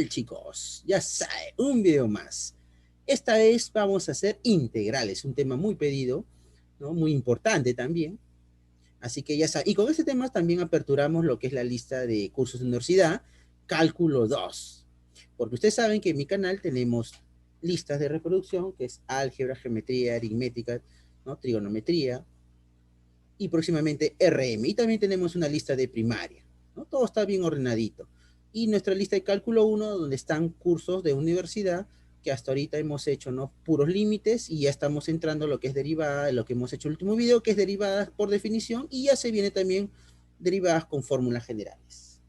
tal, chicos? Ya saben, un video más. Esta vez vamos a hacer integrales, un tema muy pedido, ¿no? Muy importante también. Así que ya saben, y con este tema también aperturamos lo que es la lista de cursos de universidad, cálculo 2. Porque ustedes saben que en mi canal tenemos listas de reproducción, que es álgebra, geometría, aritmética, ¿no? Trigonometría, y próximamente RM. Y también tenemos una lista de primaria, ¿no? Todo está bien ordenadito. Y nuestra lista de cálculo 1, donde están cursos de universidad, que hasta ahorita hemos hecho, ¿no? Puros límites, y ya estamos entrando a lo que es derivada, lo que hemos hecho en el último video, que es derivadas por definición, y ya se viene también derivadas con fórmulas generales.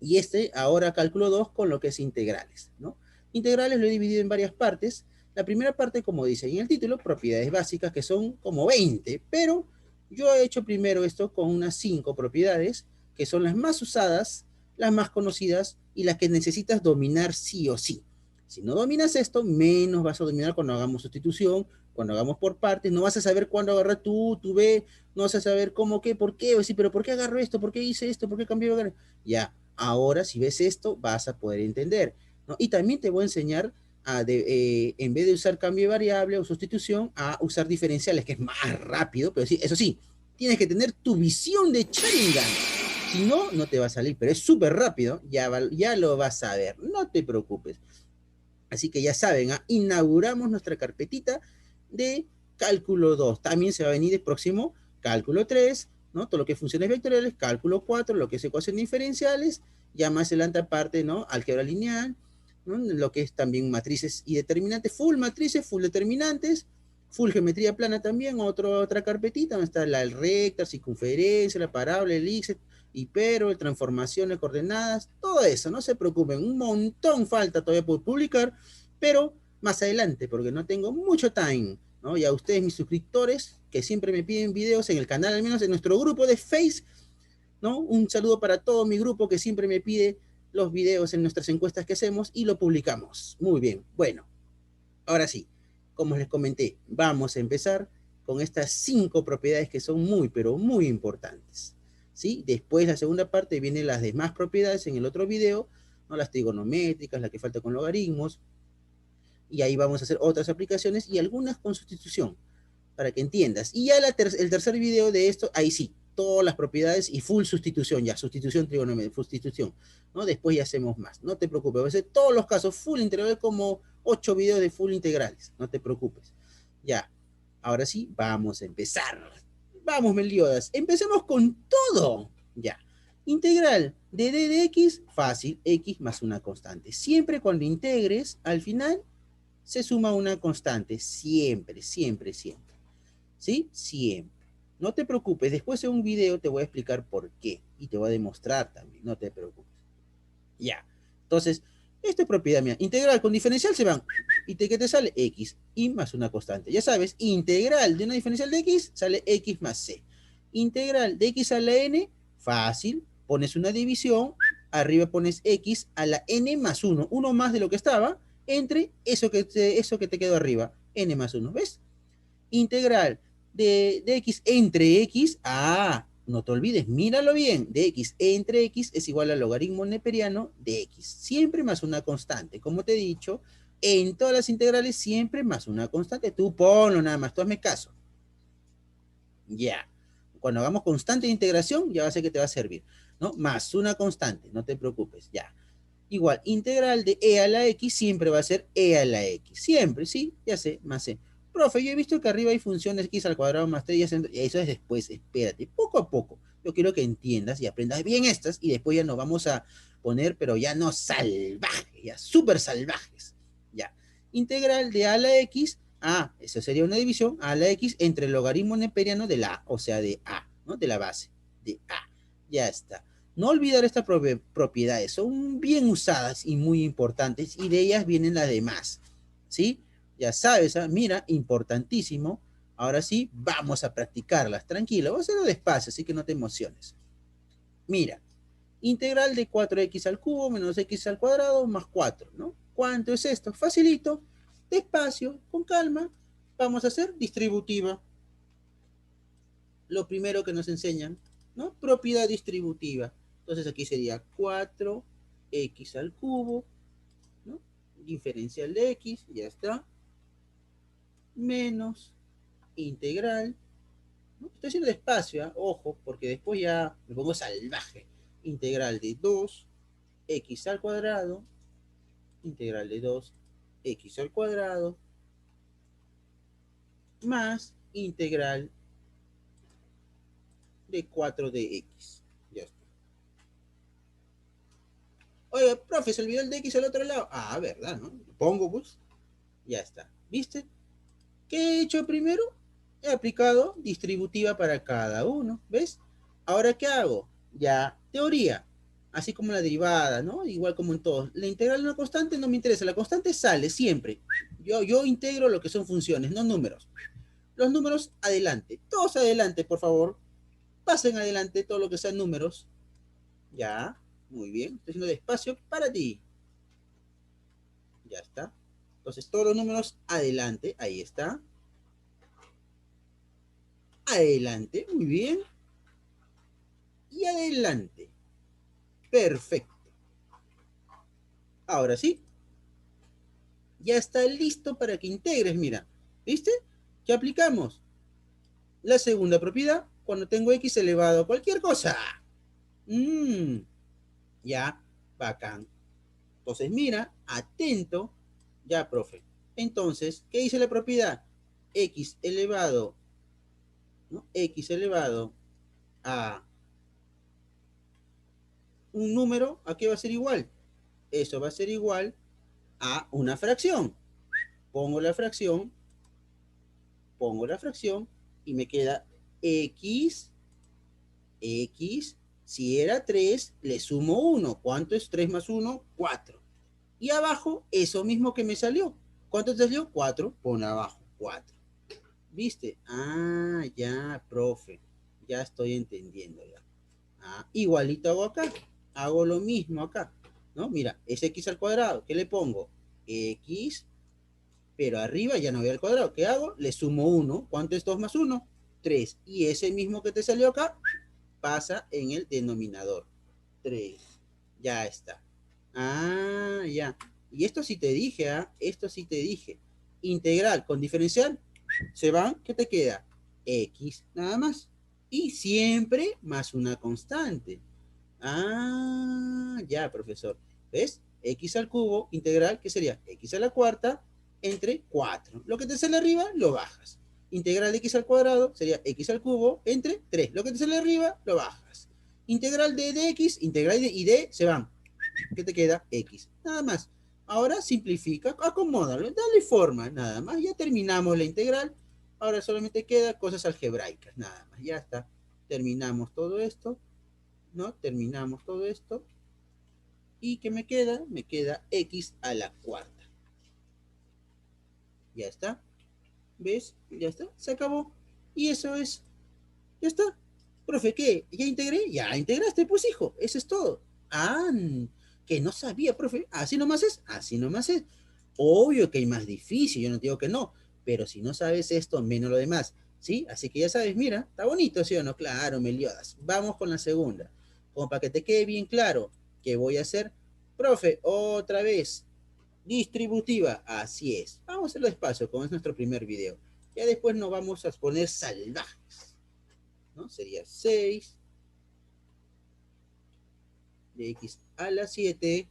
Y ahora cálculo 2 con lo que es integrales, ¿no? Integrales lo he dividido en varias partes. La primera parte, como dice en el título, propiedades básicas, que son como 20, pero yo he hecho primero esto con unas 5 propiedades, que son las más usadas, las más conocidas y las que necesitas dominar sí o sí. Si no dominas esto, menos vas a dominar cuando hagamos sustitución, cuando hagamos por partes, no vas a saber cuándo agarrar tú B, no vas a saber cómo, qué, por qué, o decir, pero ¿por qué agarro esto? ¿Por qué hice esto? ¿Por qué cambié? Ya, ahora si ves esto, vas a poder entender, ¿no? Y también te voy a enseñar en vez de usar cambio de variable o sustitución, a usar diferenciales, que es más rápido, pero sí, eso sí, tienes que tener tu visión de Sharingan. Si no, no te va a salir, pero es súper rápido, ya lo vas a ver, no te preocupes. Así que ya saben, inauguramos nuestra carpetita de cálculo 2. También se va a venir el próximo cálculo 3, ¿no? Todo lo que es funciones vectoriales, cálculo 4, lo que es ecuaciones diferenciales, ya más adelante aparte, ¿no? Álgebra lineal, ¿no? Lo que es también matrices y determinantes, full matrices, full determinantes, full geometría plana también, otra carpetita, donde está la recta, circunferencia, la parábola, el elipse, hipero, transformaciones, coordenadas, todo eso, no se preocupen, un montón falta todavía por publicar, pero más adelante, porque no tengo mucho time, ¿no? Y a ustedes, mis suscriptores, que siempre me piden videos en el canal, al menos en nuestro grupo de Face, ¿no? Un saludo para todo mi grupo que siempre me pide los videos en nuestras encuestas que hacemos y lo publicamos. Muy bien, bueno, ahora sí, como les comenté, vamos a empezar con estas 5 propiedades que son muy, pero muy importantes. ¿Sí? Después, la segunda parte, vienen las demás propiedades en el otro video, ¿no? Las trigonométricas, la que falta con logaritmos, y ahí vamos a hacer otras aplicaciones y algunas con sustitución, para que entiendas. Y ya el tercer video de esto, ahí sí, todas las propiedades y full sustitución, ya, sustitución trigonométrica, sustitución, ¿no? Después ya hacemos más, no te preocupes, va a ser todos los casos full integral, como 8 videos de full integrales, no te preocupes. Ya, ahora sí, vamos a empezar. Vamos, Meliodas, empecemos con todo. Ya, integral de d de x, fácil, x más una constante. Siempre cuando integres, al final se suma una constante, siempre, siempre, siempre. ¿Sí? Siempre. No te preocupes, después en un video te voy a explicar por qué y te voy a demostrar también, no te preocupes. Ya. Entonces, esta es propiedad mía. Integral con diferencial se van. ¿Y qué te sale? X. Y más una constante. Ya sabes, integral de una diferencial de X sale X más C. Integral de X a la N, fácil. Pones una división, arriba pones X a la N más 1. Uno más de lo que estaba, entre eso que te quedó arriba. N más 1. ¿Ves? Integral de x entre x, no te olvides, míralo bien, de x entre x es igual al logaritmo neperiano de x, siempre más una constante, como te he dicho, en todas las integrales siempre más una constante, tú ponlo nada más, tú hazme caso, ya, cuando hagamos constante de integración, ya va a ser que te va a servir, ¿no? Más una constante, no te preocupes, ya. Igual, integral de e a la x siempre va a ser e a la x. Siempre, ¿sí? Ya sé, más c. Profe, yo he visto que arriba hay funciones x al cuadrado más 3 y eso es después, espérate, poco a poco. Yo quiero que entiendas y aprendas bien estas y después ya nos vamos a poner, pero ya no salvajes, ya súper salvajes. Ya. Integral de a a la x, eso sería una división, a la x entre el logaritmo neperiano de la a, o sea, de a, ¿no? De la base, de a. Ya está. No olvidar estas propiedades, son bien usadas y muy importantes, y de ellas vienen las demás, ¿sí? Ya sabes, mira, importantísimo. Ahora sí, vamos a practicarlas, tranquilo, vamos a hacerlo despacio, así que no te emociones. Mira, integral de 4x al cubo menos x al cuadrado más 4, ¿no? ¿Cuánto es esto? Facilito, despacio, con calma, vamos a hacer distributiva. Lo primero que nos enseñan, ¿no? Propiedad distributiva. Entonces aquí sería 4 x al cubo, ¿no? Diferencial de x, ya está, menos integral, ¿no? Estoy haciendo despacio, ¿eh? Ojo, porque después ya me pongo salvaje. Integral de 2x al cuadrado, integral de 2x al cuadrado, más integral de 4 de x. Ya está. Oye, profe, se olvidó el de x al otro lado. Ah, verdad, ¿no? Lo pongo, pues. Ya está. ¿Viste? ¿Qué he hecho primero? He aplicado distributiva para cada uno. ¿Ves? Ahora, ¿qué hago? Ya, teoría. Así como la derivada, ¿no? Igual como en todos. La integral de una constante no me interesa. La constante sale siempre. Yo integro lo que son funciones, no números. Los números, adelante. Todos adelante, por favor. Pasen adelante todo lo que sean números. Ya, muy bien. Estoy haciendo despacio para ti. Ya está. Entonces, todos los números adelante. Ahí está. Adelante. Muy bien. Y adelante. Perfecto. Ahora sí. Ya está listo para que integres. Mira. ¿Viste? ¿Qué aplicamos? La segunda propiedad cuando tengo x elevado a cualquier cosa. Ya. Bacán. Entonces, mira. Atento. Ya, profe. Entonces, ¿qué dice la propiedad? X elevado, ¿no? X elevado a un número, ¿a qué va a ser igual? Eso va a ser igual a una fracción. Pongo la fracción, pongo la fracción y me queda x, x, si era 3, le sumo 1. ¿Cuánto es 3 más 1? 4. Y abajo, eso mismo que me salió. ¿Cuánto te salió? 4. Pon abajo, 4. ¿Viste? Ah, ya, profe. Ya estoy entendiendo ya. Ah, igualito hago acá. Hago lo mismo acá. ¿No? Mira, es x al cuadrado. ¿Qué le pongo? X, pero arriba ya no voy al cuadrado. ¿Qué hago? Le sumo 1. ¿Cuánto es 2 más 1? 3. Y ese mismo que te salió acá pasa en el denominador. 3. Ya está. Ah, ya. Y esto sí te dije, ¿ah? Esto sí te dije. Integral con diferencial se van, ¿qué te queda? X, nada más. Y siempre más una constante. Ah, ya, profesor. ¿Ves? X al cubo integral, ¿qué sería? X a la cuarta entre 4. Lo que te sale arriba, lo bajas. Integral de x al cuadrado sería x al cubo entre 3. Lo que te sale arriba, lo bajas. Integral de x, integral de y d se van. ¿Qué te queda? X. Nada más. Ahora simplifica, acomódalo, dale forma, nada más. Ya terminamos la integral. Ahora solamente queda cosas algebraicas, nada más. Ya está. Terminamos todo esto, ¿no? Terminamos todo esto. ¿Y qué me queda? Me queda x a la cuarta. Ya está. ¿Ves? Ya está. Se acabó. Y eso es. Ya está. Profe, ¿qué? ¿Ya integré? Ya integraste, pues hijo. Eso es todo. Ah, que no sabía, profe. Así nomás es. Así nomás es. Obvio que hay más difícil, yo no digo que no. Pero si no sabes esto, menos lo demás. ¿Sí? Así que ya sabes, mira, está bonito, ¿sí o no? Claro, Meliodas. Vamos con la segunda. Como para que te quede bien claro qué voy a hacer. Profe, otra vez. Distributiva. Así es. Vamos a hacerlo despacio, como es nuestro primer video. Ya después nos vamos a poner salvajes. ¿No? Sería 6 de x a la 7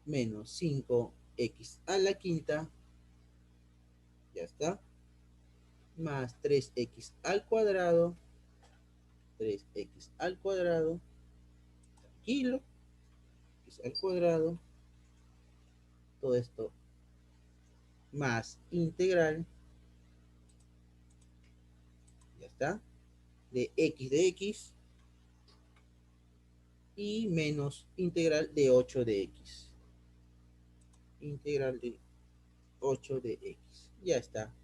menos 5x a la quinta, ya está, más 3x al cuadrado, 3x al cuadrado, tranquilo, x al cuadrado, todo esto más integral, ya está, de x y menos integral de 8 de x, integral de 8 de x, ya está.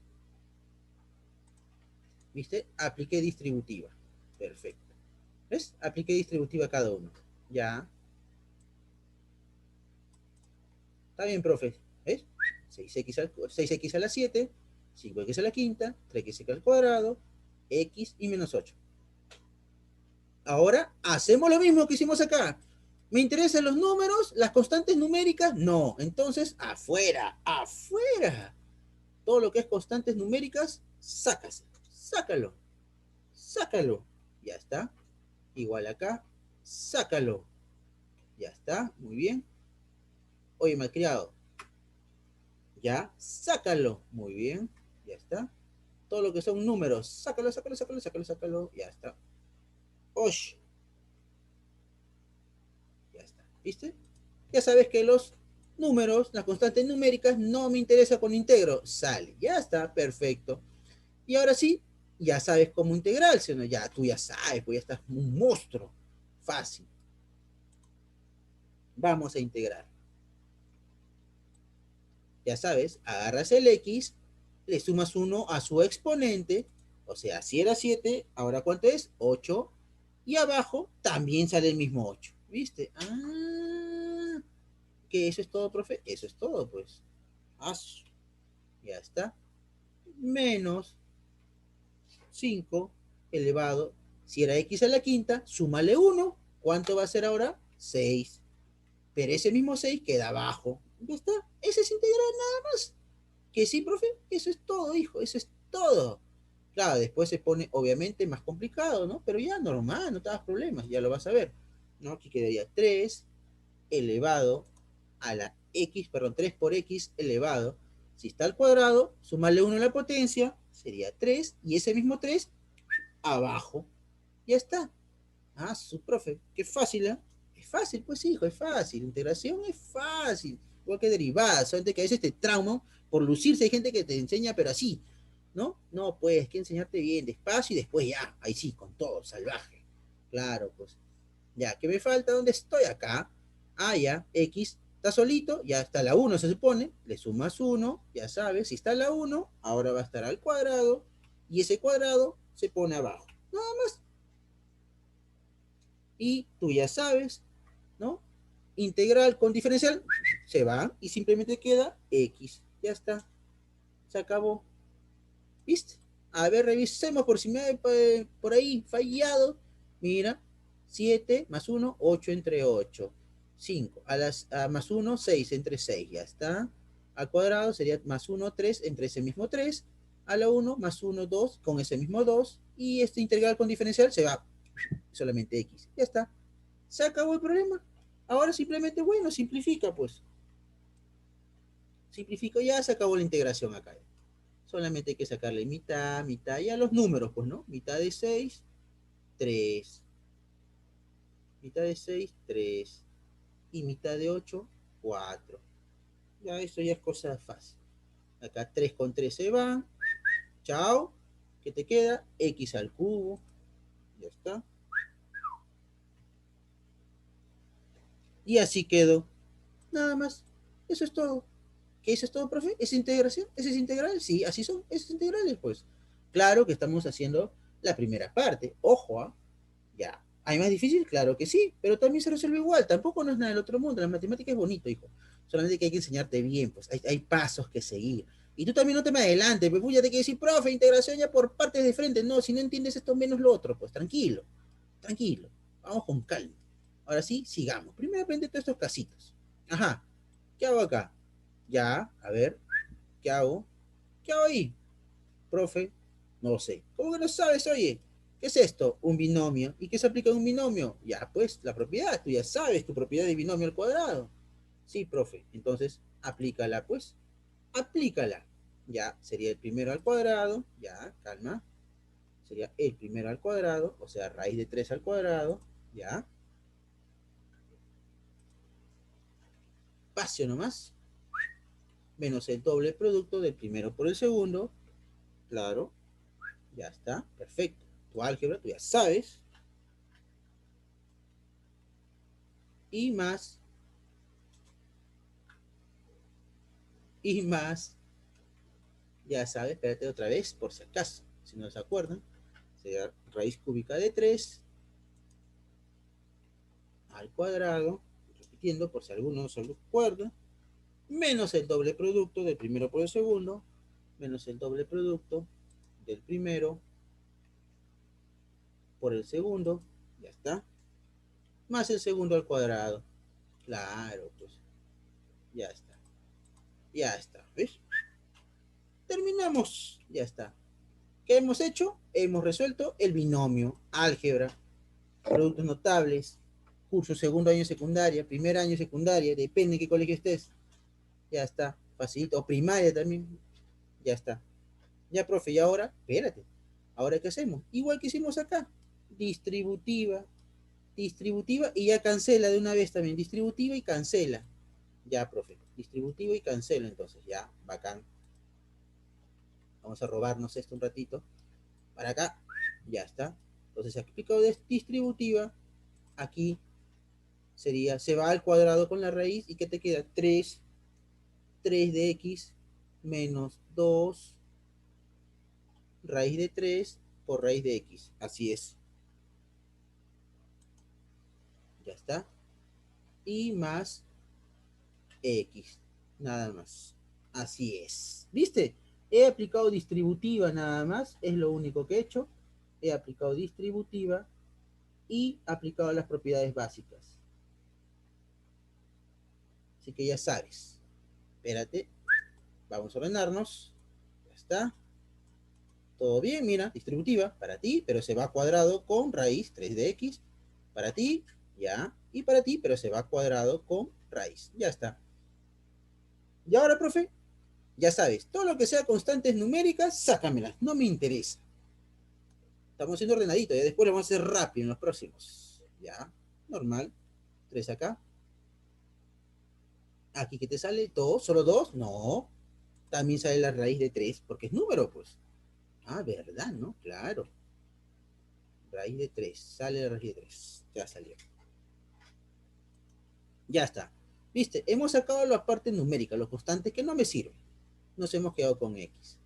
¿Viste? Apliqué distributiva. Perfecto. ¿Ves? Apliqué distributiva a cada uno. Ya. Está bien, profe. ¿Ves? 6x a la 7, 5x a la quinta, 3x al cuadrado, x y menos 8. Ahora hacemos lo mismo que hicimos acá. ¿Me interesan los números? ¿Las constantes numéricas? No. Entonces, afuera, afuera. Todo lo que es constantes numéricas, sácase. Sácalo. Sácalo. Ya está. Igual acá. Sácalo. Ya está. Muy bien. Oye, malcriado. Ya. Sácalo. Muy bien. Ya está. Todo lo que son números. Sácalo, sácalo, sácalo, sácalo, sácalo. Ya está. Osh. Ya está. ¿Viste? Ya sabes que los números, las constantes numéricas, no me interesa con integro. Sale. Ya está. Perfecto. Y ahora sí, ya sabes cómo integrarse, ¿no? Ya tú ya sabes, pues ya estás un monstruo. Fácil. Vamos a integrar. Ya sabes, agarras el X, le sumas 1 a su exponente, o sea, si era 7, ahora ¿cuánto es? 8. Y abajo también sale el mismo 8. ¿Viste? Ah, que eso es todo, profe. Eso es todo, pues. Ah, ya está. Menos 5 elevado. Si era x a la quinta, súmale 1. ¿Cuánto va a ser ahora? 6. Pero ese mismo 6 queda abajo. Ya está. Ese es integral nada más. Que sí, profe, eso es todo, hijo, eso es todo. Claro, después se pone obviamente más complicado, ¿no? Pero ya normal, no te das problemas, ya lo vas a ver. ¿No? Aquí quedaría 3 elevado a la x, perdón, 3 por x elevado. Si está al cuadrado, sumarle 1 a la potencia, sería 3, y ese mismo 3 abajo. Ya está. Ah, su profe, qué fácil, ¿eh? Es fácil, pues hijo, es fácil. Integración es fácil. Igual que derivadas, solamente que a veces te trauma por lucirse. Hay gente que te enseña, pero así, ¿no? No, pues, hay que enseñarte bien, despacio y después ya, ahí sí, con todo, salvaje. Claro, pues. Ya, ¿qué me falta? ¿Dónde estoy? Acá. Ah, ya, X está solito, ya está la uno se supone. Le sumas uno, ya sabes. Si está la uno ahora va a estar al cuadrado. Y ese cuadrado se pone abajo. Nada más. Y tú ya sabes, ¿no? Integral con diferencial se va y simplemente queda X. Ya está, se acabó. ¿Viste? A ver, revisemos por si me ha por ahí fallado. Mira, 7 más uno 8 entre 8 5 a más uno 6 entre 6 ya está. Al cuadrado sería más uno 3 entre ese mismo 3 a la uno más uno 2 con ese mismo 2 y este integral con diferencial se va solamente X. Ya está. Se acabó el problema. Ahora simplemente, bueno, simplifica, pues. Simplifico, ya se acabó la integración acá. Solamente hay que sacarle mitad, mitad, y a los números, pues, ¿no? Mitad de 6 3. Mitad de 6 3. Y mitad de 8 4. Ya, eso ya es cosa fácil. Acá 3 con 3 se van. Chao. ¿Qué te queda? X al cubo. Ya está. Y así quedó. Nada más. Eso es todo. ¿Qué eso es todo, profe? ¿Es integración? ¿Ese es integral? Sí, así son, esos integrales, pues. Claro que estamos haciendo la primera parte. Ojo, ¿ah? Ya. ¿Hay más difícil? Claro que sí, pero también se resuelve igual. Tampoco no es nada del otro mundo. La matemática es bonito, hijo. Solamente que hay que enseñarte bien, pues. Hay pasos que seguir. Y tú también no te me adelantes, pues ya te que decir, profe, integración ya por partes de frente. No, si no entiendes esto menos lo otro, pues tranquilo, tranquilo. Vamos con calma. Ahora sí, sigamos. Primero aprende todos estos casitos. Ajá. ¿Qué hago acá? Ya, a ver, ¿qué hago? ¿Qué hago ahí? Profe, no lo sé. ¿Cómo que no sabes, oye? ¿Qué es esto? Un binomio. ¿Y qué se aplica a un binomio? Ya, pues, la propiedad. Tú ya sabes tu propiedad de binomio al cuadrado. Sí, profe. Entonces, aplícala, pues. Aplícala. Ya, sería el primero al cuadrado. Ya, calma. Sería el primero al cuadrado, o sea, raíz de 3 al cuadrado. Ya. Espacio nomás. Menos el doble producto del primero por el segundo. Claro. Ya está, perfecto. Tu álgebra, tú ya sabes. Y más, y más, ya sabes, espérate otra vez, por si acaso, si no se acuerdan, sería raíz cúbica de 3 al cuadrado, repitiendo por si alguno no se lo acuerda, menos el doble producto del primero por el segundo, menos el doble producto del primero por el segundo, ya está, más el segundo al cuadrado. Claro, pues, ya está. Ya está, ¿ves? Terminamos, ya está. ¿Qué hemos hecho? Hemos resuelto el binomio, álgebra, productos notables, curso segundo año de secundaria, primer año de secundaria, depende de qué colegio estés. Ya está, facilito. O primaria también, ya está. Ya, profe, y ahora, espérate, ahora ¿qué hacemos? Igual que hicimos acá, distributiva, distributiva, y ya cancela de una vez también, distributiva y cancela. Ya, profe, distributiva y cancela, entonces, ya, bacán. Vamos a robarnos esto un ratito. Para acá, ya está. Entonces, aplicado de distributiva, aquí sería, se va al cuadrado con la raíz, ¿y qué te queda? 3 de x menos 2 raíz de 3 por raíz de x. Así es. Ya está. Y más x. Nada más. Así es. ¿Viste? He aplicado distributiva nada más. Es lo único que he hecho. He aplicado distributiva y aplicado las propiedades básicas. Así que ya sabes. Espérate. Vamos a ordenarnos. Ya está. Todo bien, mira, distributiva para ti, pero se va a cuadrado con raíz 3 de x. Para ti, ya. Y para ti, pero se va a cuadrado con raíz. Ya está. Y ahora, profe, ya sabes, todo lo que sea constantes numéricas, sácamelas, no me interesa. Estamos haciendo ordenadito, ya después lo vamos a hacer rápido en los próximos. Ya, normal. 3 acá. Aquí que te sale 2, solo 2, no. También sale la raíz de 3, porque es número, pues. Ah, ¿verdad, no? Claro. Raíz de 3, sale la raíz de 3. Ya salió. Ya está. ¿Viste? Hemos sacado las partes numéricas, los constantes que no me sirven. Nos hemos quedado con X.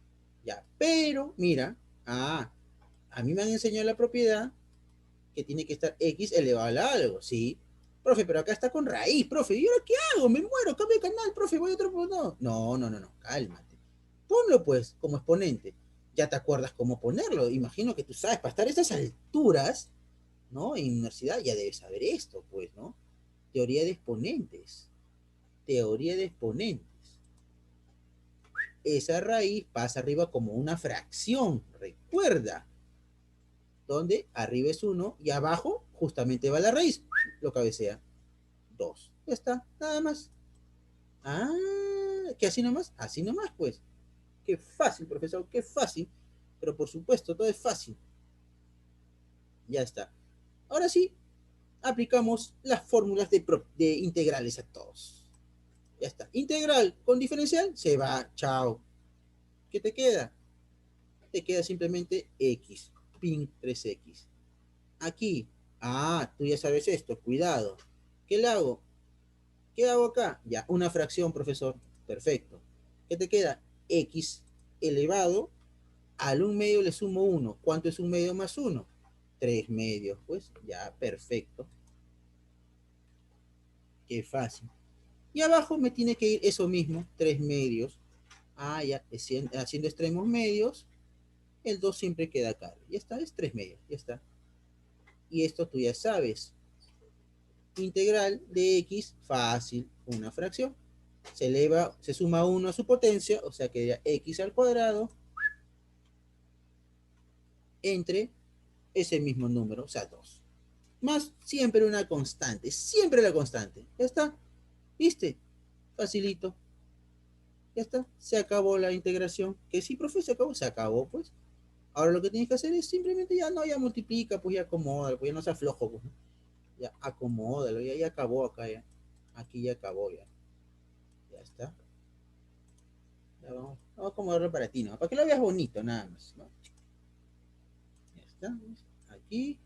Ya, pero, mira, a mí me han enseñado la propiedad que tiene que estar X elevado a algo, ¿sí? Profe, pero acá está con raíz, profe. ¿Y ahora qué hago? Me muero, cambio de canal, profe, voy a otro... No, cálmate. Ponlo, pues, como exponente. Ya te acuerdas cómo ponerlo. Imagino que tú sabes, para estar a estas alturas, ¿no? En universidad ya debes saber esto, pues, ¿no? Teoría de exponentes. Teoría de exponentes. Esa raíz pasa arriba como una fracción, recuerda, donde arriba es 1 y abajo justamente va la raíz, lo cabecea 2. Ya está, nada más. Ah, ¿que así nomás, pues. Qué fácil, profesor, qué fácil. Pero por supuesto, todo es fácil. Ya está. Ahora sí, aplicamos las fórmulas de integrales a todos. Ya está. Integral con diferencial se va, chao. ¿Qué te queda? Te queda simplemente x, pin 3x. Aquí, tú ya sabes esto, cuidado. ¿Qué le hago? ¿Qué hago acá? Ya, una fracción, profesor. Perfecto. ¿Qué te queda? X elevado, al 1 medio le sumo 1. ¿Cuánto es 1 medio más 1? 3 medios, pues, ya, perfecto. Qué fácil. Y abajo me tiene que ir eso mismo, 3 medios. Ya, haciendo extremos medios, el 2 siempre queda acá. Ya está, es 3 medios, ya está. Y esto tú ya sabes. Integral de x, fácil, una fracción. Se eleva, se suma 1 a su potencia, o sea que x al cuadrado entre ese mismo número, o sea, 2. Más siempre una constante, siempre la constante. Ya está, ¿viste? Facilito. Ya está, se acabó la integración. Que sí, profe, se acabó, pues. Ahora lo que tienes que hacer es simplemente ya multiplica, pues ya acomoda, pues ya no se aflojo, pues. Ya acomódalo, ya acabó acá, ya. Aquí ya acabó, ya. Ya está. Ya vamos a acomodarlo para ti, ¿no? Para que lo veas bonito, nada más, ¿no? Ya está. Aquí.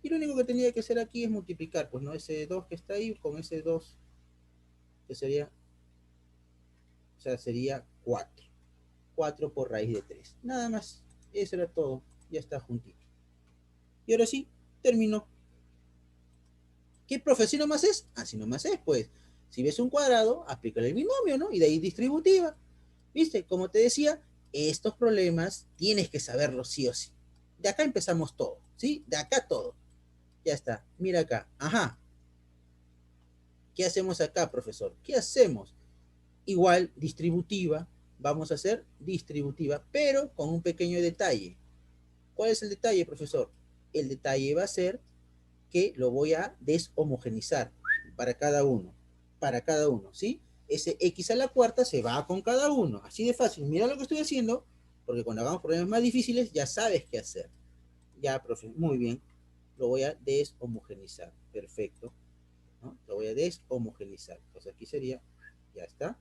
Y lo único que tenía que hacer aquí es multiplicar, pues, ¿no? Ese 2 que está ahí con ese 2, que sería, o sea, sería 4. 4 por raíz de 3. Nada más. Eso era todo. Ya está juntito. Y ahora sí, terminó. ¿Qué profe? ¿Así nomás es? Así nomás es, pues. Si ves un cuadrado, aplícale el binomio, ¿no? Y de ahí distributiva. ¿Viste? Como te decía, estos problemas tienes que saberlos sí o sí. De acá empezamos todo, ¿sí? De acá todo. Ya está. Mira acá. Ajá. ¿Qué hacemos acá, profesor? ¿Qué hacemos? Igual, distributiva. Vamos a hacer distributiva, pero con un pequeño detalle. ¿Cuál es el detalle, profesor? El detalle va a ser que lo voy a deshomogenizar para cada uno. Para cada uno, ¿sí? Ese x a la cuarta se va con cada uno. Así de fácil. Mira lo que estoy haciendo, porque cuando hagamos problemas más difíciles ya sabes qué hacer. Ya, profe, muy bien. Lo voy a deshomogenizar. Perfecto. ¿No? Lo voy a deshomogenizar. Entonces aquí sería, ya está,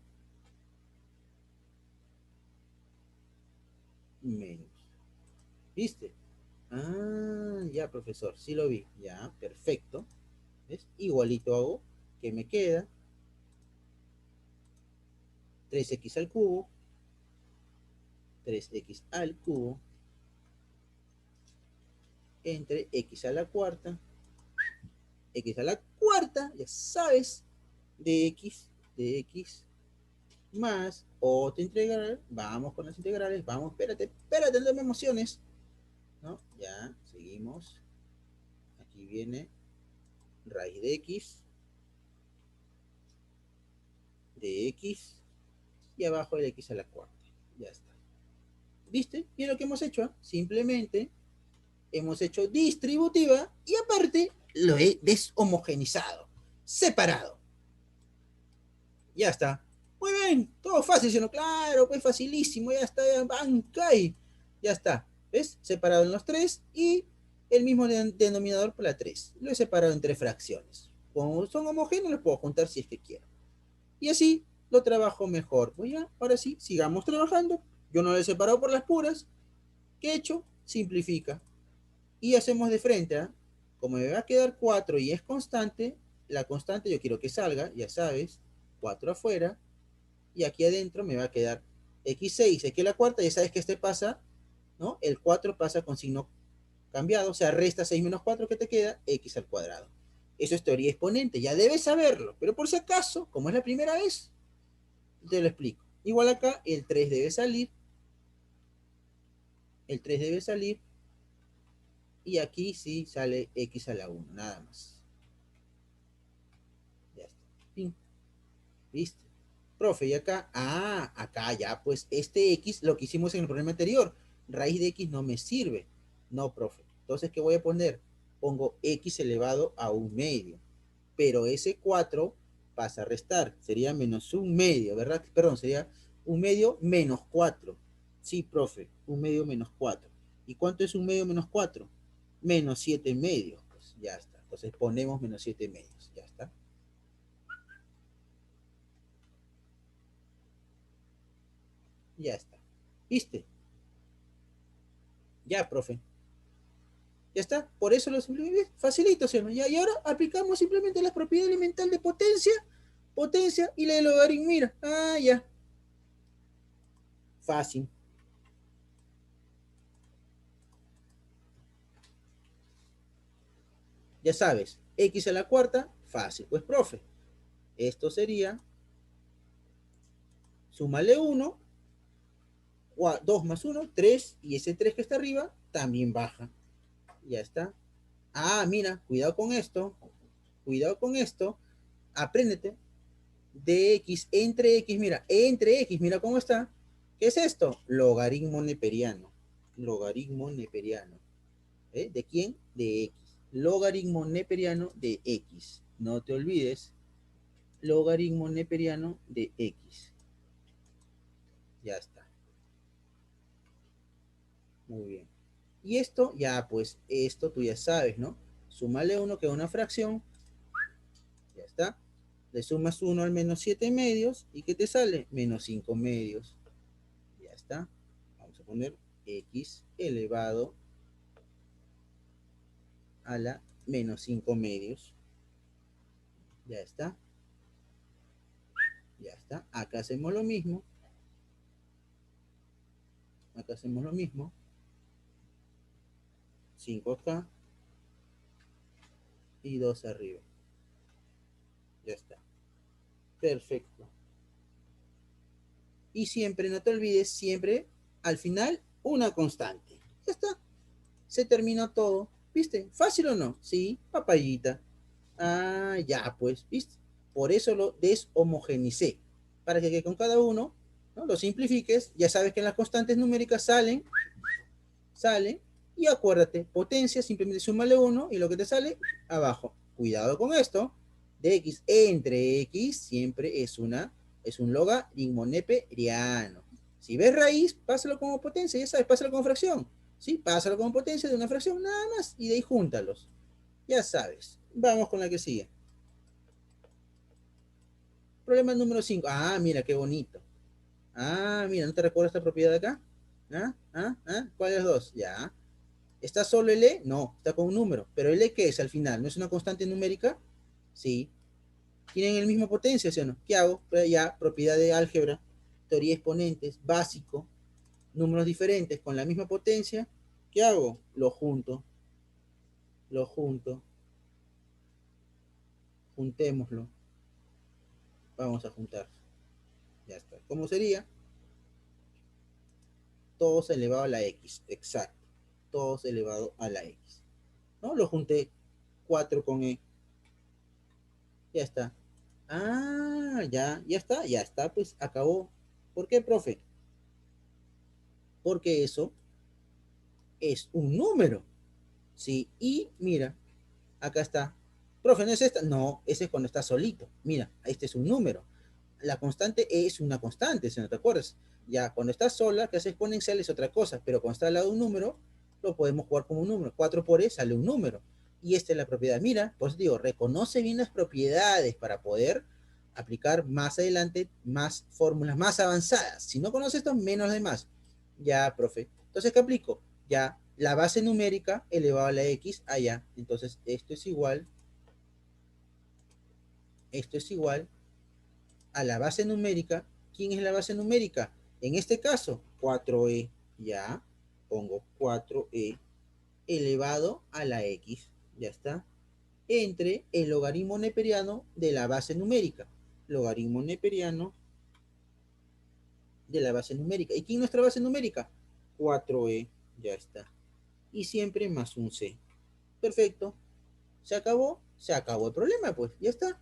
menos. ¿Viste? Ah, ya, profesor, sí lo vi. Ya, perfecto. ¿Ves? Igualito hago. ¿Qué me queda? 3x al cubo. 3x al cubo entre x a la cuarta. X a la cuarta, ya sabes, de x más otra integral. Vamos con las integrales. Vamos, espérate, no me emociones. ¿No? Ya, seguimos. Aquí viene raíz de x y abajo el x a la cuarta. Ya está. ¿Viste? Y lo que hemos hecho, simplemente hemos hecho distributiva y aparte lo he deshomogenizado, separado. Ya está. Muy bien, todo fácil, sino claro, pues facilísimo, ya está, ya banca y ya está. ¿Ves? Separado en los tres y el mismo denominador por la 3. Lo he separado en tres fracciones. Como son homogéneos, los puedo juntar si es que quiero. Y así lo trabajo mejor. Pues ya, ahora sí, sigamos trabajando. Yo no lo he separado por las puras. ¿Qué he hecho? Simplifica. Y hacemos de frente. ¿Eh? Como me va a quedar 4 y es constante, la constante yo quiero que salga, ya sabes, 4 afuera. Y aquí adentro me va a quedar x6. Aquí la cuarta, ya sabes que este pasa, ¿no? El 4 pasa con signo cambiado, o sea, resta 6 menos 4 que te queda, x al cuadrado. Eso es teoría exponente, ya debes saberlo, pero por si acaso, como es la primera vez, te lo explico. Igual acá el 3 debe salir, y aquí sí sale x a la 1, nada más. Ya está. Fin. ¿Viste? Profe, y acá, acá ya, pues este x, lo que hicimos en el problema anterior, raíz de x no me sirve. No, profe. Entonces, ¿qué voy a poner? Pongo x elevado a un medio. Pero ese 4 pasa a restar. Sería menos un medio, ¿verdad? Perdón, sería un medio menos 4. Sí, profe, un medio menos 4. ¿Y cuánto es un medio menos 4? Menos 7 medios. Pues ya está. Entonces ponemos menos 7 medios. Ya está. Ya está. ¿Viste? Ya, profe. Ya está. Por eso lo simplifiqué. Facilito, ¿sí? Ya, y ahora aplicamos simplemente la propiedad elemental de potencia, potencia y la de logaritmo. Mira. Ah, ya. Fácil. Ya sabes, x a la cuarta, fácil. Pues, profe, esto sería, súmale 1, 2 más 1, 3, y ese 3 que está arriba también baja. Ya está. Ah, mira, cuidado con esto, apréndete, dx entre x, mira cómo está. ¿Qué es esto? Logaritmo neperiano. Logaritmo neperiano. ¿De quién? De x. Logaritmo neperiano de x. No te olvides, logaritmo neperiano de x. Ya está. Muy bien. Y esto, ya pues, esto tú ya sabes, ¿no? Súmale 1 que es una fracción. Ya está. Le sumas 1 al menos 7 medios. ¿Y qué te sale? Menos 5 medios. Ya está. Vamos a poner x elevado a la menos 5 medios. Ya está. Ya está. Acá hacemos lo mismo. Acá hacemos lo mismo. 5 acá y 2 arriba. Ya está. Perfecto. Y siempre, no te olvides, siempre al final una constante. Ya está. Se terminó todo. ¿Viste? ¿Fácil o no? Sí, papayita. Ah, ya, pues, ¿viste? Por eso lo deshomogenicé. Para que con cada uno, ¿no? Lo simplifiques. Ya sabes que las constantes numéricas salen. Y acuérdate, potencia, simplemente súmale 1 y lo que te sale, abajo. Cuidado con esto. De x entre x siempre es un logaritmo neperiano. Si ves raíz, pásalo como potencia, ya sabes, pásalo como fracción. ¿Sí? Pásalo como potencia de una fracción nada más y de ahí júntalos. Ya sabes. Vamos con la que sigue. Problema número 5. Ah, mira, qué bonito. Ah, mira, ¿no te recuerdas esta propiedad de acá? ¿Ah? ¿Ah? ¿Ah? ¿Cuáles dos? Ya. ¿Está solo el E? No, está con un número. ¿Pero el E qué es al final? ¿No es una constante numérica? Sí. ¿Tienen el mismo potencia, sí o no? ¿Qué hago? Pues ya, propiedad de álgebra, teoría de exponentes, básico, números diferentes con la misma potencia. ¿Qué hago? Lo junto, juntémoslo. Vamos a juntar. Ya está. ¿Cómo sería? Todos elevado a la X. Exacto. Todos elevado a la X. ¿No? Lo junté 4 con E. Ya está. Ah, ya está, pues acabó. ¿Por qué, profe? Porque eso es un número, ¿sí? Y mira, acá está. Profe, ¿no es esta? No, ese es cuando está solito. Mira, este es un número. La constante es una constante, si no te acuerdas. Ya, cuando está sola, que hace exponencial es otra cosa, pero cuando está al lado de un número, lo podemos jugar como un número. 4 por E sale un número. Y esta es la propiedad. Mira, pues digo, reconoce bien las propiedades para poder aplicar más adelante más fórmulas más avanzadas. Si no conoces esto, menos de más. Ya, profe. Entonces, ¿qué aplico? Ya, la base numérica elevado a la X allá. Entonces, esto es igual a la base numérica. ¿Quién es la base numérica? En este caso, 4e, ya, pongo 4e elevado a la x, ya está, entre el logaritmo neperiano de la base numérica. Logaritmo neperiano de la base numérica. ¿Y quién es nuestra base numérica? 4e, ya está. Y siempre más un c. Perfecto. Se acabó el problema, pues, ya está.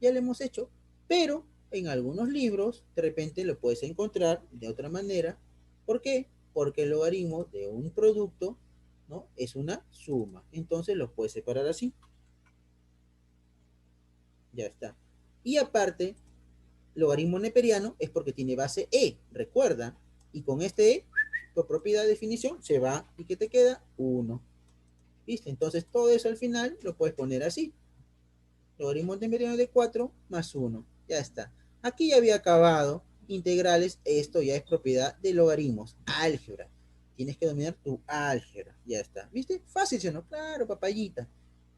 Ya lo hemos hecho, pero en algunos libros de repente lo puedes encontrar de otra manera. ¿Por qué? Porque el logaritmo de un producto, ¿no? Es una suma. Entonces lo puedes separar así. Ya está. Y aparte, logaritmo neperiano es porque tiene base e, recuerda. Y con este e, por propiedad de definición, se va y que te queda 1. ¿Viste? Entonces todo eso al final lo puedes poner así. Logaritmo de meridiano de 4 más 1. Ya está. Aquí ya había acabado. Integrales, esto ya es propiedad de logaritmos. Álgebra. Tienes que dominar tu álgebra. Ya está. ¿Viste? Fácil, ¿sí o no? Claro, papayita.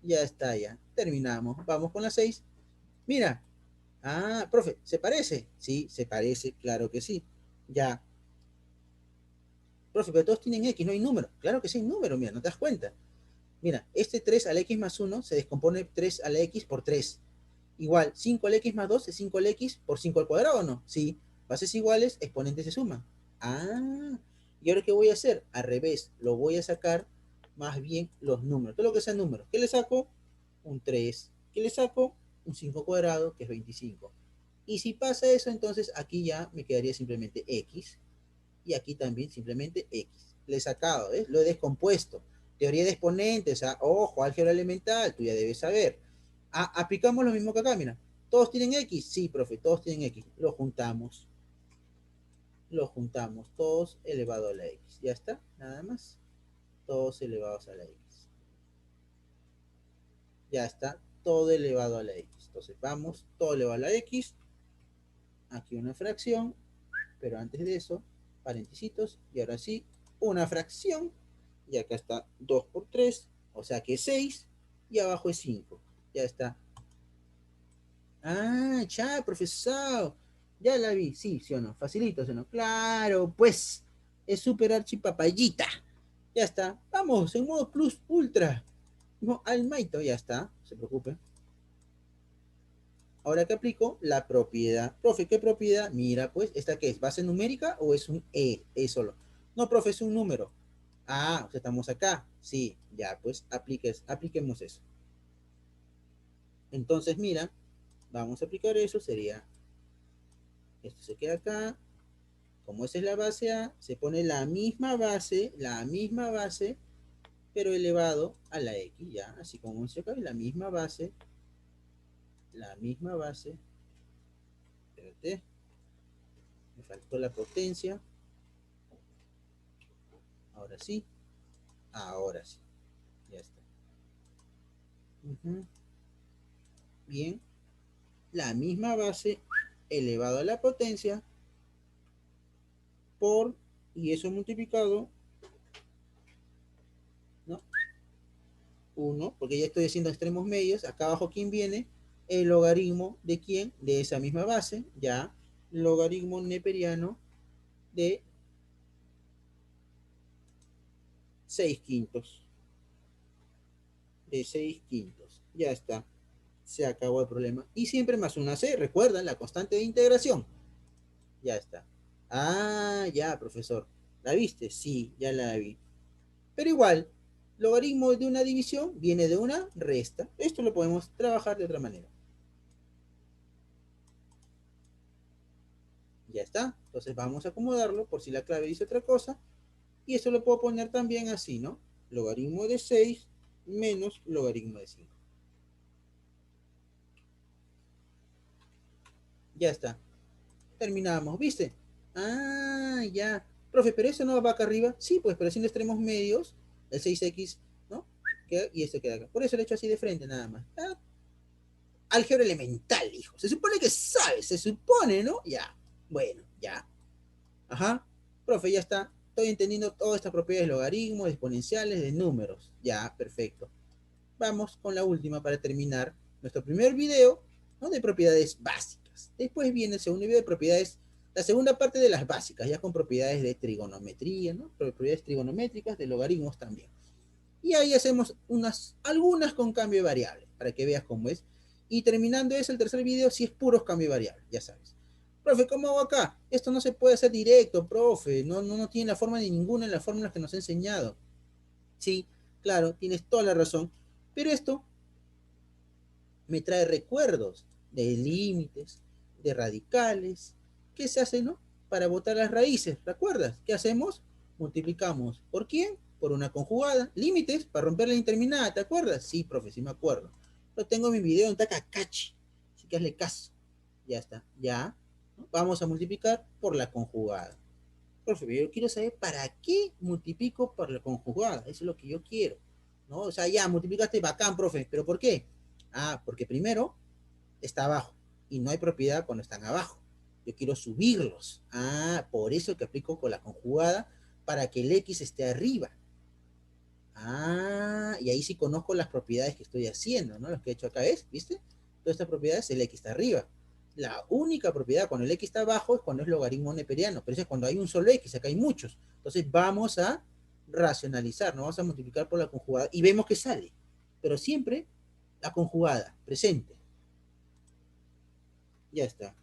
Ya está, ya. Terminamos. Vamos con la 6. Mira. Ah, profe, ¿se parece? Sí, se parece, claro que sí. Ya. Profe, pero todos tienen X, no hay número. Claro que sí hay número, mira, no te das cuenta. Mira, este 3 a la X más 1 se descompone 3 a la X por 3. Igual, 5 al X más 2 es 5 al X por 5 al cuadrado, ¿o no? Sí. Bases iguales, exponentes se suman. Ah, ¿y ahora qué voy a hacer? Al revés, lo voy a sacar más bien los números. Todo lo que sea números. ¿Qué le saco? Un 3. ¿Qué le saco? Un 5 cuadrado, que es 25. Y si pasa eso, entonces aquí ya me quedaría simplemente X. Y aquí también simplemente X. Le he sacado, ¿ves? Lo he descompuesto. Teoría de exponentes, ojo, álgebra elemental, tú ya debes saber. Aplicamos lo mismo que acá, mira. ¿Todos tienen X? Sí, profe, todos tienen X. Lo juntamos, todos elevado a la X. Ya está, nada más. Todos elevados a la X. Ya está, todo elevado a la X. Entonces vamos, todo elevado a la X. Aquí una fracción, pero antes de eso, paréntesitos, y ahora sí, una fracción, y acá está 2 por 3, o sea que 6, y abajo es 5. Ya está. Ah, ya, profesor. Ya la vi, sí, sí o no. Facilito, ¿sí o no? Claro, pues. Es super archi papayita. Ya está. Vamos, en modo plus ultra. No, al maito, ya está. No se preocupe. Ahora que aplico la propiedad. Profe, ¿qué propiedad? Mira, pues, ¿esta qué es? ¿Base numérica o es un E? E solo. No, profe, es un número. Ah, o sea, estamos acá. Sí, ya, pues apliquemos eso. Entonces, mira, vamos a aplicar eso. Sería, esto se queda acá. Como esa es la base A, se pone la misma base, pero elevado a la X, ya. Así como se acá, la misma base. Espérate, me faltó la potencia. Ahora sí, ahora sí. Ya está. Bien, la misma base elevado a la potencia por, y eso multiplicado, ¿no? 1, porque ya estoy haciendo extremos medios. Acá abajo, ¿quién viene? El logaritmo de quién? De esa misma base, ya. Logaritmo neperiano de 6 quintos. De 6 quintos. Ya está. Se acabó el problema. Y siempre más una C. Recuerdan la constante de integración. Ya está. Ah, ya, profesor. ¿La viste? Sí, ya la vi. Pero igual, logaritmo de una división viene de una resta. Esto lo podemos trabajar de otra manera. Ya está. Entonces vamos a acomodarlo por si la clave dice otra cosa. Y eso lo puedo poner también así, ¿no? Logaritmo de 6 menos logaritmo de 5. Ya está. Terminamos, ¿viste? Ah, ya. Profe, pero eso no va acá arriba. Sí, pues, pero haciendo extremos medios, el 6x, ¿no? Y esto queda acá. Por eso lo he hecho así de frente, nada más. Ah, álgebra elemental, hijo. Se supone que sabes, se supone, ¿no? Ya. Bueno, ya. Ajá. Profe, ya está. Estoy entendiendo todas estas propiedades de logaritmos, de exponenciales, de números. Ya, perfecto. Vamos con la última para terminar nuestro primer video, ¿no? De propiedades básicas. Después viene el segundo video de propiedades, la segunda parte de las básicas, ya con propiedades de trigonometría, ¿no? Propiedades trigonométricas, de logaritmos también. Y ahí hacemos algunas con cambio de variable, para que veas cómo es. Y terminando eso, el tercer video, si es puros cambio de variable, ya sabes. Profe, ¿cómo hago acá? Esto no se puede hacer directo, profe. No tiene la forma ni ninguna en las fórmulas que nos ha enseñado. Sí, claro, tienes toda la razón. Pero esto me trae recuerdos de límites, de radicales. ¿Qué se hace, no? Para botar las raíces, ¿recuerdas? ¿Qué hacemos? Multiplicamos. ¿Por quién? Por una conjugada. Límites para romper la indeterminada, ¿te acuerdas? Sí, profe, sí me acuerdo. Lo tengo en mi video en Takacachi. Así que hazle caso. Ya está. Ya. ¿No? Vamos a multiplicar por la conjugada. Profe, yo quiero saber para qué multiplico por la conjugada. Eso es lo que yo quiero. ¿No? O sea, ya multiplicaste bacán, profe. ¿Pero por qué? Ah, porque primero está abajo y no hay propiedad cuando están abajo. Yo quiero subirlos. Ah, por eso que aplico con la conjugada para que el X esté arriba. Ah, y ahí sí conozco las propiedades que estoy haciendo, ¿no? Lo que he hecho acá es, ¿viste? Todas estas propiedades, el X está arriba. La única propiedad cuando el X está abajo es cuando es logaritmo neperiano, pero eso es cuando hay un solo X, acá hay muchos. Entonces vamos a racionalizar, no vamos a multiplicar por la conjugada y vemos que sale. Pero siempre la conjugada, presente. Ya está.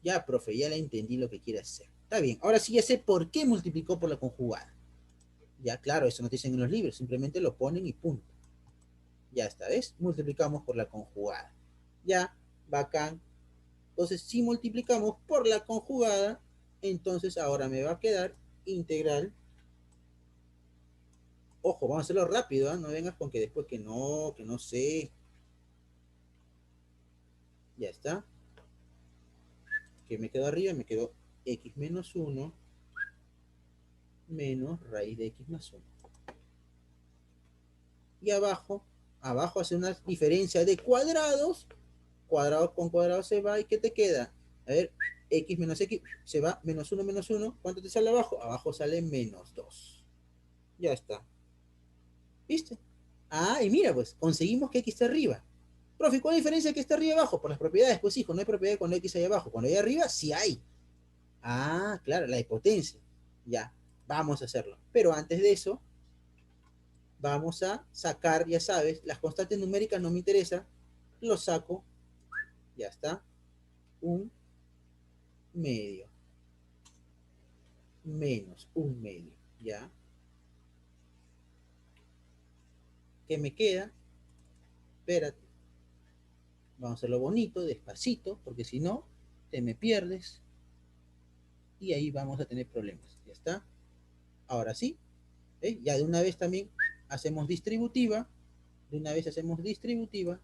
Ya, profe, ya le entendí lo que quiere hacer. Está bien, ahora sí ya sé por qué multiplicó por la conjugada. Ya, claro, eso no te dicen en los libros, simplemente lo ponen y punto. Ya está, ¿ves? Multiplicamos por la conjugada. Ya, bacán. Entonces, si multiplicamos por la conjugada, entonces ahora me va a quedar integral. Ojo, vamos a hacerlo rápido, ¿eh? No vengas con que después que no sé. Ya está. Que me quedó arriba, me quedó x menos 1 menos raíz de x más 1. Y abajo hace una diferencia de cuadrados. Cuadrado con cuadrado se va, ¿y qué te queda? A ver, x menos x se va, menos 1. ¿Cuánto te sale abajo? Abajo sale menos 2. Ya está. ¿Viste? Ah, y mira, pues, conseguimos que x está arriba. Profe, ¿cuál es la diferencia que está arriba y abajo? Por las propiedades, pues hijo, no hay propiedad cuando x hay abajo. Cuando hay arriba, sí hay. Ah, claro, la hipotencia. Ya, vamos a hacerlo. Pero antes de eso, vamos a sacar, ya sabes, las constantes numéricas no me interesa, lo saco, ya está, un medio, menos un medio, ya. ¿Qué me queda? Espérate. Vamos a hacerlo bonito, despacito, porque si no, te me pierdes. Y ahí vamos a tener problemas. Ya está. Ahora sí. Ya de una vez también hacemos distributiva. De una vez hacemos distributiva.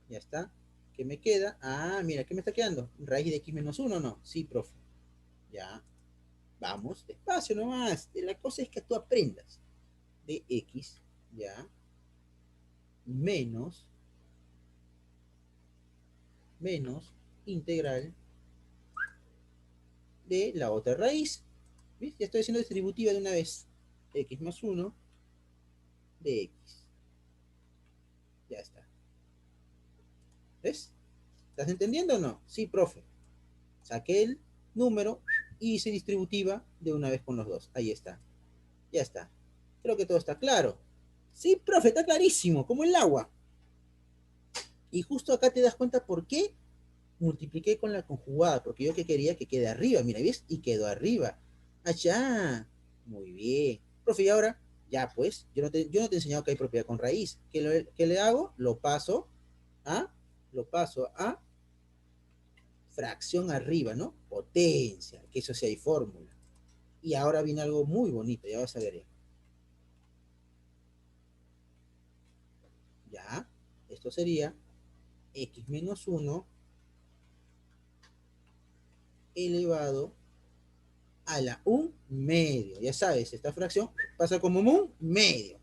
Ya está. ¿Qué me queda? Ah, mira, ¿qué me está quedando? Raíz de x menos 1, ¿no? Sí, profe. Ya. Vamos, despacio nomás. La cosa es que tú aprendas. De x, ya, menos, menos, integral de la otra raíz. ¿Ves? Ya estoy haciendo distributiva de una vez. X más 1 de x. Ya está. ¿Ves? ¿Estás entendiendo o no? Sí, profe. Saqué el número y hice distributiva de una vez con los dos. Ahí está. Ya está. Creo que todo está claro. Sí, profe, está clarísimo, como el agua. Y justo acá te das cuenta por qué multipliqué con la conjugada, porque yo que quería que quede arriba, mira, ¿ves? Y quedó arriba. Allá. Muy bien. Profe, y ahora, ya pues, yo no te he enseñado que hay propiedad con raíz. ¿Qué le hago? Lo paso a fracción arriba, ¿no? Potencia, que eso sí hay fórmula. Y ahora viene algo muy bonito, ya vas a ver. Ya, esto sería x menos 1 elevado a la 1 medio. Ya sabes, esta fracción pasa como un medio.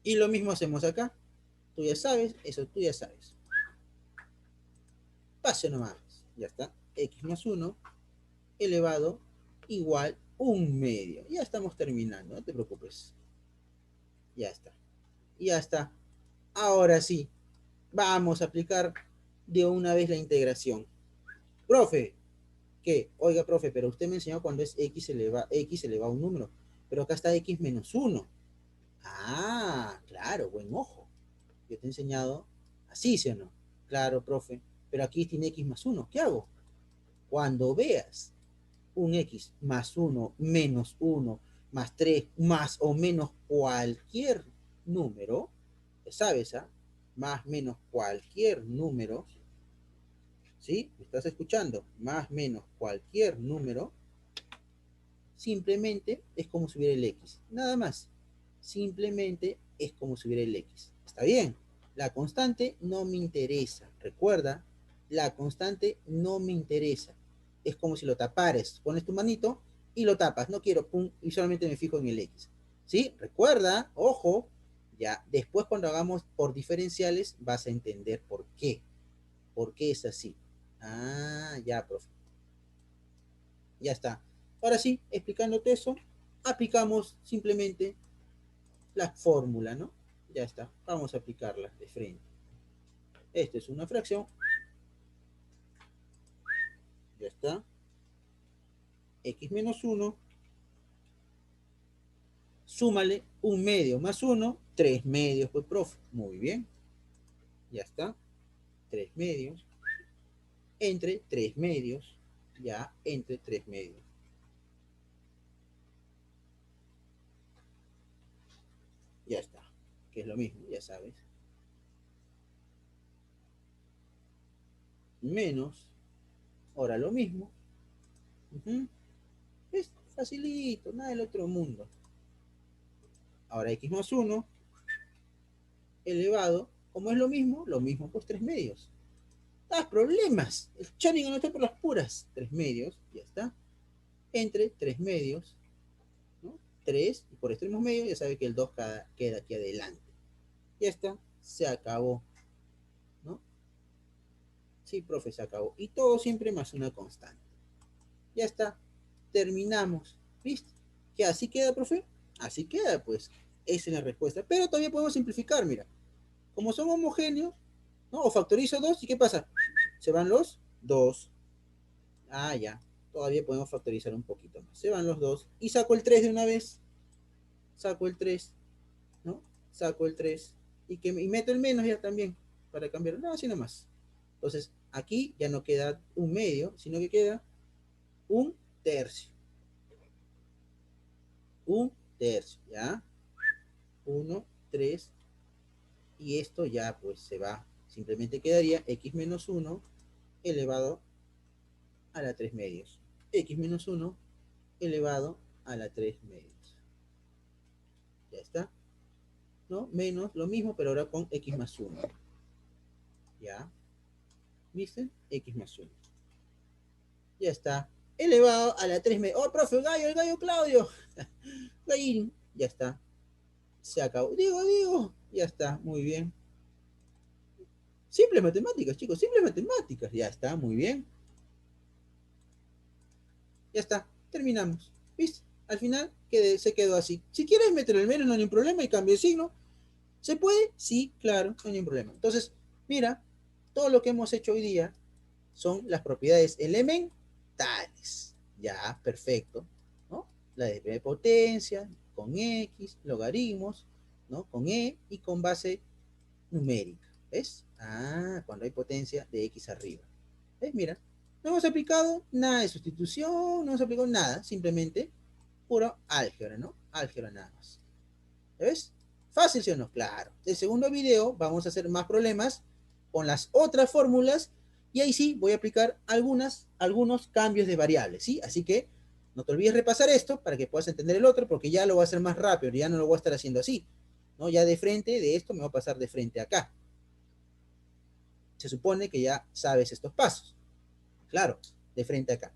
Y lo mismo hacemos acá. Tú ya sabes, eso tú ya sabes. Pase nomás. Ya está. X más 1 elevado igual 1 medio. Ya estamos terminando, no te preocupes. Ya está. Ya está. Ahora sí, vamos a aplicar de una vez la integración. Profe, ¿qué? Oiga, profe, pero usted me enseñó cuando es x elevado a un número. Pero acá está x menos 1. Ah, claro, buen ojo. Yo te he enseñado así, ¿sí o no? Claro, profe. Pero aquí tiene x más 1. ¿Qué hago? Cuando veas un x más 1 menos 1 más 3 más o menos cualquier número, ¿sabes? ¿Ah? Más menos cualquier número, ¿sí? ¿Me estás escuchando? Más menos cualquier número, simplemente es como si hubiera el x. Nada más. Simplemente es como si hubiera el x. ¿Está bien? La constante no me interesa. Recuerda, la constante no me interesa. Es como si lo tapares. Pones tu manito y lo tapas. No quiero, pum, y solamente me fijo en el x. ¿Sí? Recuerda, ojo, ya. Después cuando hagamos por diferenciales vas a entender por qué. ¿Por qué es así? Ah, ya, profe. Ya está. Ahora sí, explicándote eso, aplicamos simplemente la fórmula, ¿no? Ya está. Vamos a aplicarla de frente. Esto es una fracción. Ya está. X menos 1. Súmale un medio más 1. 3 medios, pues, profe. Muy bien. Ya está. 3 medios. Entre 3 medios. Ya, entre 3 medios. Ya está. Que es lo mismo, ya sabes. Menos. Ahora lo mismo. Es facilito, nada del otro mundo. Ahora x más 1 elevado, como es lo mismo pues 3 medios. Ah, problemas. El Channing no está por las puras. 3 medios, ya está. Entre 3 medios, ¿no? 3, y por extremos medios, ya sabe que el 2 queda aquí adelante. Ya está, se acabó, ¿no? Sí, profe, se acabó. Y todo siempre más una constante. Ya está, terminamos. ¿Viste? ¿Que así queda, profe? Así queda, pues. Esa es la respuesta. Pero todavía podemos simplificar, mira. Como son homogéneos, ¿no? O factorizo 2, ¿y qué pasa? Se van los 2. Ah, ya. Todavía podemos factorizar un poquito más. Se van los 2. Y saco el 3 de una vez. Saco el 3, ¿no? Saco el 3. Y meto el menos ya también. Para cambiar. No, así nomás. Entonces, aquí ya no queda un medio, sino que queda un tercio. Un tercio, ¿ya? 1, 3, y esto ya pues se va, simplemente quedaría x menos 1 elevado a la 3 medios, x menos 1 elevado a la 3 medios, ya está, ¿no? Menos lo mismo, pero ahora con x más 1, ya, ¿viste? X más 1, ya está, elevado a la 3 medios, oh, profe, el gallo Claudio, gallín, ya está, se acabó, digo, ya está, muy bien. Simples matemáticas, chicos, simples matemáticas. Ya está, muy bien. Ya está, terminamos. ¿Viste? Al final se quedó así. Si quieres meter el menos, no hay ningún problema y cambio de signo. ¿Se puede? Sí, claro, no hay ningún problema. Entonces, mira, todo lo que hemos hecho hoy día son las propiedades elementales. Ya, perfecto. ¿No? La de potencia, con X, logaritmos, ¿no? Con E y con base numérica. ¿Ves? Ah, cuando hay potencia de X arriba. ¿Ves? Mira, no hemos aplicado nada de sustitución, no hemos aplicado nada, simplemente puro álgebra, ¿no? Álgebra nada más. ¿Ves? Fácil, ¿sí o no? Claro. El segundo video vamos a hacer más problemas con las otras fórmulas y ahí sí voy a aplicar algunos cambios de variables, ¿sí? Así que no te olvides repasar esto para que puedas entender el otro porque ya lo voy a hacer más rápido, ya no lo voy a estar haciendo así, ¿no? Ya de frente de esto me voy a pasar de frente acá. Se supone que ya sabes estos pasos. Claro, de frente acá.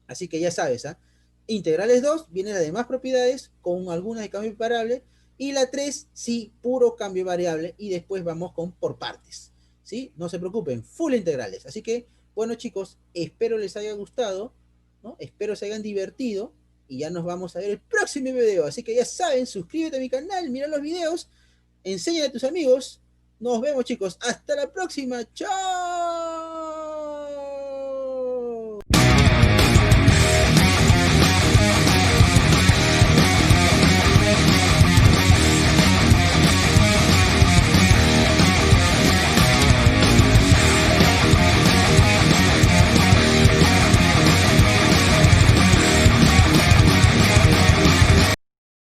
Así que ya sabes, ¿ah? Integrales 2, vienen las demás propiedades con algunas de cambio variable. Y la 3, sí, puro cambio variable. Y después vamos con por partes. ¿Sí? No se preocupen, full integrales. Así que, bueno chicos, espero les haya gustado, ¿no? Espero se hayan divertido. Y ya nos vamos a ver el próximo video. Así que ya saben, suscríbete a mi canal, mira los videos, enséñale a tus amigos. Nos vemos chicos, hasta la próxima. ¡Chao!